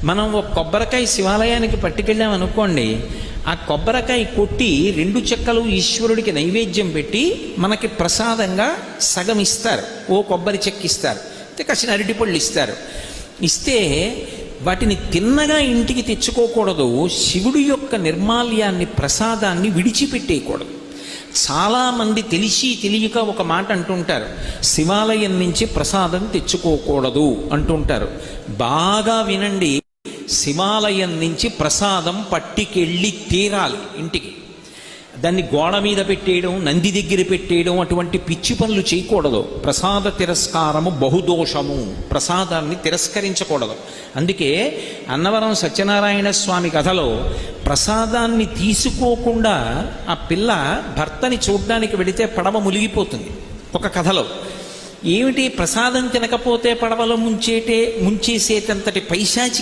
మనం ఒక కొబ్బరికాయ శివాలయానికి పట్టుకెళ్ళాం అనుకోండి, ఆ కొబ్బరికాయ కొట్టి 2 చెక్కలు ఈశ్వరుడికి నైవేద్యం పెట్టి మనకి ప్రసాదంగా సగం ఇస్తారు, ఓ కొబ్బరి చెక్క ఇస్తారు, కాసిన అరటిపళ్ళు ఇస్తారు. ఇస్తే వాటిని తిన్నగా ఇంటికి తెచ్చుకోకూడదు, శివుడి యొక్క నిర్మాల్యాన్ని ప్రసాదాన్ని విడిచిపెట్టేయకూడదు. చాలామంది తెలిసి తెలియక ఒక మాట అంటుంటారు, శివాలయం నుంచి ప్రసాదం తెచ్చుకోకూడదు అంటుంటారు. బాగా వినండి, శివాలయం నుంచి ప్రసాదం పట్టికెళ్ళి తీరాలి ఇంటికి. దాన్ని గోడ మీద పెట్టేయడం, నంది దగ్గర పెట్టేయడం, అటువంటి పిచ్చి పనులు చేయకూడదు. ప్రసాద తిరస్కారము బహుదోషము, ప్రసాదాన్ని తిరస్కరించకూడదు. అందుకే అన్నవరం సత్యనారాయణ స్వామి కథలో ప్రసాదాన్ని తీసుకోకుండా ఆ పిల్ల భర్తని చూడ్డానికి వెళితే పడవ మునిగిపోతుంది. ఒక కథలో ఏమిటి, ప్రసాదం తినకపోతే పడవలో ముంచేసేటంతటి పైశాచిక